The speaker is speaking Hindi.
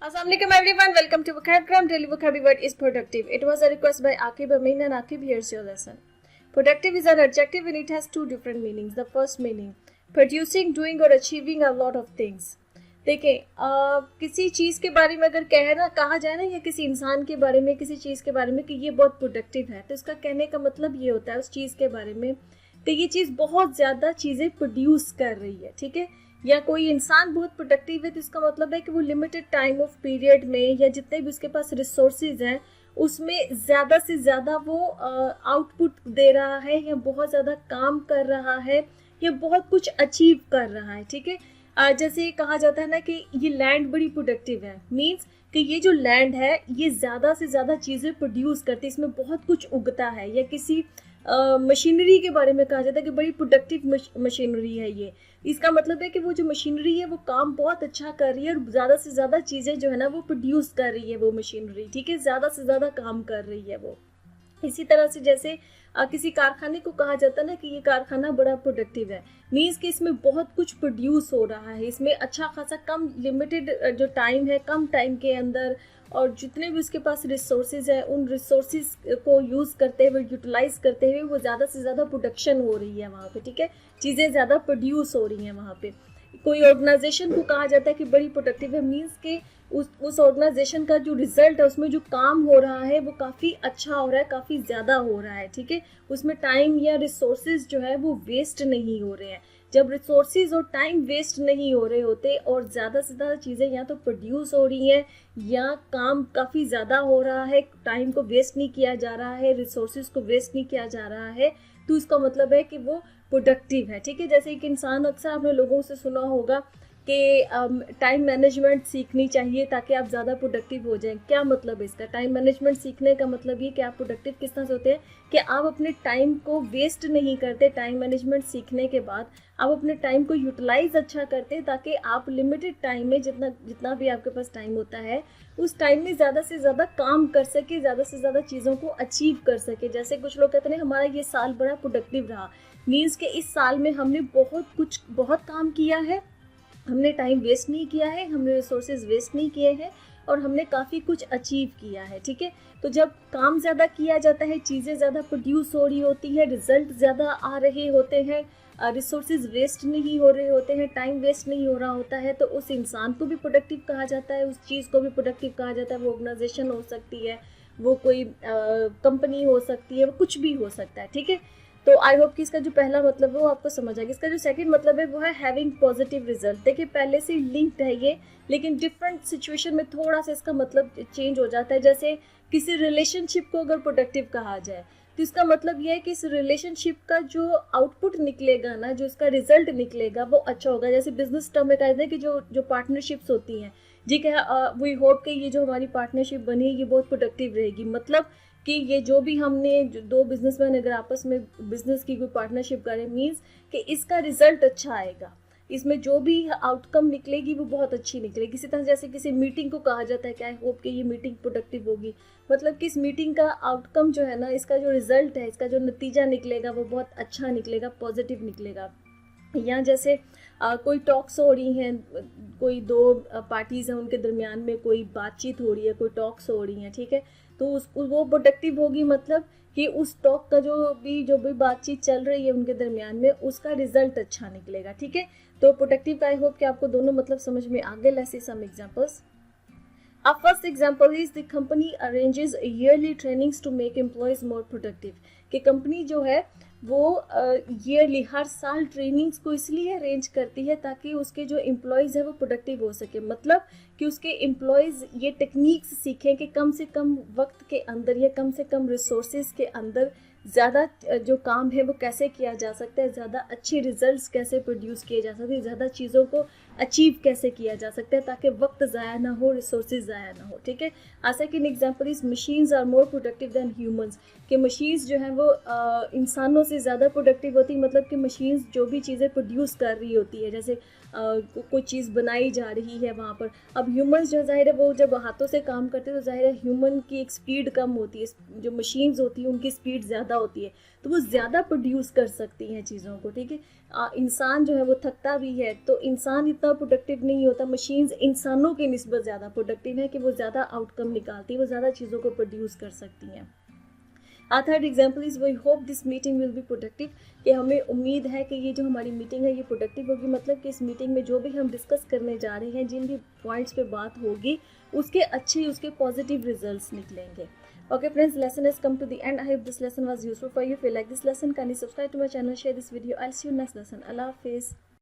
Assalamualaikum everyone, welcome to Vocabgram. Daily vocabulary word is productive. It was a request by Akib Amin and Akib, here's your lesson. Productive is an adjective and it has two different meanings. The first meaning, producing, doing or achieving a lot of things. देखें किसी चीज़ के बारे में अगर कहा जाए ना या किसी इंसान के बारे में किसी चीज़ के बारे में कि ये बहुत प्रोडक्टिव है, तो इसका कहने का मतलब ये होता है उस चीज़ के बारे में कि ये चीज़ बहुत ज़्यादा चीज़ें प्रोड्यूस कर रही है, ठीक है। या कोई इंसान बहुत प्रोडक्टिव है तो इसका मतलब है कि वो लिमिटेड टाइम ऑफ पीरियड में या जितने भी उसके पास रिसोर्सेज हैं उसमें ज़्यादा से ज़्यादा वो आउटपुट दे रहा है या बहुत ज़्यादा काम कर रहा है या बहुत कुछ अचीव कर रहा है, ठीक है। जैसे कहा जाता है ना कि ये लैंड बड़ी प्रोडक्टिव है, मीन्स कि ये जो लैंड है ये ज़्यादा से ज़्यादा चीज़ें प्रोड्यूस करती है, इसमें बहुत कुछ उगता है। या किसी मशीनरी के बारे में कहा जाता है कि बड़ी प्रोडक्टिव मशीनरी है ये, इसका मतलब है कि वो जो मशीनरी है वो काम बहुत अच्छा कर रही है और ज़्यादा से ज़्यादा चीज़ें जो है ना वो प्रोड्यूस कर रही है वो मशीनरी, ठीक है, ज़्यादा से ज़्यादा काम कर रही है वो। इसी तरह से जैसे किसी कारखाने को कहा जाता है ना कि ये कारखाना बड़ा प्रोडक्टिव है, मीन्स कि इसमें बहुत कुछ प्रोड्यूस हो रहा है, इसमें अच्छा खासा कम लिमिटेड जो टाइम है कम टाइम के अंदर और जितने भी उसके पास रिसोर्सेज है उन रिसोर्सेज को यूज़ करते हुए यूटिलाइज करते हुए वो ज़्यादा से ज़्यादा प्रोडक्शन हो रही है वहाँ पे, ठीक है, चीज़ें ज़्यादा प्रोड्यूस हो रही हैं वहाँ पे। कोई ऑर्गेनाइजेशन को कहा जाता है कि बड़ी प्रोडक्टिव है, मीन्स के उस ऑर्गेनाइजेशन का जो रिजल्ट है उसमें जो काम हो रहा है वो काफ़ी अच्छा हो रहा है, काफ़ी ज़्यादा हो रहा है, ठीक है, उसमें टाइम या रिसोर्सेज जो है वो वेस्ट नहीं हो रहे हैं। जब रिसोर्सेज और टाइम वेस्ट नहीं हो रहे होते और ज़्यादा से ज़्यादा चीज़ें या तो प्रोड्यूस हो रही हैं या काम काफ़ी ज़्यादा हो रहा है, टाइम को वेस्ट नहीं किया जा रहा है, रिसोर्सेज को वेस्ट नहीं किया जा रहा है, तो इसका मतलब है कि वो प्रोडक्टिव है, ठीक है। जैसे एक इंसान, अक्सर आपने लोगों से सुना होगा कि टाइम मैनेजमेंट सीखनी चाहिए ताकि आप ज़्यादा प्रोडक्टिव हो जाएं। क्या मतलब है इसका? टाइम मैनेजमेंट सीखने का मतलब ये कि आप प्रोडक्टिव किस तरह से होते हैं कि आप अपने टाइम को वेस्ट नहीं करते। टाइम मैनेजमेंट सीखने के बाद आप अपने टाइम को यूटिलाइज अच्छा करते हैं ताकि आप लिमिटेड टाइम में जितना भी आपके पास टाइम होता है उस टाइम में ज़्यादा से ज़्यादा काम कर सके, ज़्यादा से ज़्यादा चीज़ों को अचीव कर सके। जैसे कुछ लोग कहते हैं हमारा ये साल बड़ा प्रोडक्टिव रहा, मीन्स कि इस साल में हमने बहुत काम किया है, हमने टाइम वेस्ट नहीं किया है, हमने रिसोर्सेज वेस्ट नहीं किए हैं और हमने काफ़ी कुछ अचीव किया है, ठीक है। तो जब काम ज़्यादा किया जाता है, चीज़ें ज़्यादा प्रोड्यूस हो रही होती है, रिजल्ट ज़्यादा आ रहे होते हैं, रिसोर्सेज वेस्ट नहीं हो रहे होते हैं, टाइम वेस्ट नहीं हो रहा होता है, तो उस इंसान को भी प्रोडक्टिव कहा जाता है, उस चीज़ को भी प्रोडक्टिव कहा जाता है। वो ऑर्गेनाइजेशन हो सकती है, वो कोई कंपनी हो सकती है, वो कुछ भी हो सकता है, ठीक है। तो आई होप कि इसका जो पहला मतलब है वो आपको समझ आएगा। इसका जो सेकंड मतलब है वो है हैविंग पॉजिटिव रिजल्ट। देखिए पहले से लिंक्ड है ये, लेकिन डिफरेंट सिचुएशन में थोड़ा सा इसका मतलब चेंज हो जाता है। जैसे किसी रिलेशनशिप को अगर प्रोडक्टिव कहा जाए तो इसका मतलब ये है कि इस रिलेशनशिप का जो आउटपुट निकलेगा ना, जो इसका रिजल्ट निकलेगा वो अच्छा होगा। जैसे बिजनेस टर्म में कहते हैं कि जो पार्टनरशिप्स होती हैं, ठीक है, वी होप कि ये जो हमारी पार्टनरशिप बनी है ये बहुत प्रोडक्टिव रहेगी। मतलब कि ये जो भी हमने दो बिजनेसमैन अगर आपस में बिजनेस की कोई पार्टनरशिप करें, मीन्स कि इसका रिजल्ट अच्छा आएगा, इसमें जो भी आउटकम निकलेगी वो बहुत अच्छी निकलेगी। इसी तरह जैसे किसी मीटिंग को कहा जाता है कि आई होप कि ये मीटिंग प्रोडक्टिव होगी, मतलब कि इस मीटिंग का आउटकम जो है ना, इसका जो रिजल्ट है, इसका जो नतीजा निकलेगा वो बहुत अच्छा निकलेगा, पॉजिटिव निकलेगा। या जैसे कोई टॉक्स हो रही हैं, कोई दो पार्टीज़ हैं उनके दरमियान में कोई बातचीत हो रही है, कोई टॉक्स हो रही हैं, ठीक है, तो वो प्रोडक्टिव होगी। मतलब कि उस टॉक का जो भी बातचीत चल रही है उनके दरमियान में उसका रिजल्ट अच्छा निकलेगा, ठीक है। तो प्रोडक्टिव का आई होप कि आपको दोनों मतलब समझ में आ गए। Let's see some examples. Our first example is the company arranges yearly trainings to make employees more productive। कि कंपनी जो है वो ईयरली हर साल ट्रेनिंग्स को इसलिए अरेंज करती है ताकि उसके जो एम्प्लॉयज़ है वो प्रोडक्टिव हो सके। मतलब कि उसके एम्प्लॉयज़ ये टेक्निक्स सीखें कि कम से कम वक्त के अंदर या कम से कम रिसोर्सेज के अंदर ज़्यादा जो काम है वो कैसे किया जा सकता है, ज़्यादा अच्छे रिजल्ट्स कैसे प्रोड्यूस किए जा सकते हैं, ज़्यादा चीज़ों को अचीव कैसे किया जा सकता है ताकि वक्त ज़ाया ना हो, रिसोर्सेज ज़ाया ना हो, ठीक है। Second example is machines are more productive than humans. कि मशीन्स जो हैं वो इंसानों से ज़्यादा प्रोडक्टिव होती है। मतलब कि मशीन्स जो भी चीज़ें प्रोड्यूस कर रही होती है, जैसे कोई चीज़ बनाई जा रही है वहाँ पर। अब ह्यूमंस जो ज़ाहिर है वो जब हाथों से काम करते हैं तो ज़ाहिर है ह्यूमन की एक स्पीड कम होती है, जो मशीन्स होती हैं उनकी स्पीड ज़्यादा होती है, तो वो ज़्यादा प्रोड्यूस कर सकती हैं चीज़ों को, ठीक है। इंसान जो है वो थकता भी है, तो इंसान इतना प्रोडक्टिव नहीं होता, मशीन्स इंसानों की निस्बत ज़्यादा प्रोडक्टिव है कि वो ज़्यादा आउटकम निकालती है, वो ज़्यादा चीज़ों को प्रोड्यूस कर सकती हैं। Our third example is we hope this meeting will be productive, कि हमें उम्मीद है कि ये जो हमारी मीटिंग है ये प्रोडक्टिव होगी, मतलब कि इस मीटिंग में जो भी हम डिस्कस करने जा रहे हैं, जिन भी पॉइंट्स पे बात होगी उसके अच्छे, उसके पॉजिटिव रिजल्ट्स निकलेंगे। Okay friends, lesson has come to the end. I hope this lesson was useful for you. If you like this lesson, kindly subscribe to my channel, share this video. I'll see you next lesson. Allah Hafiz.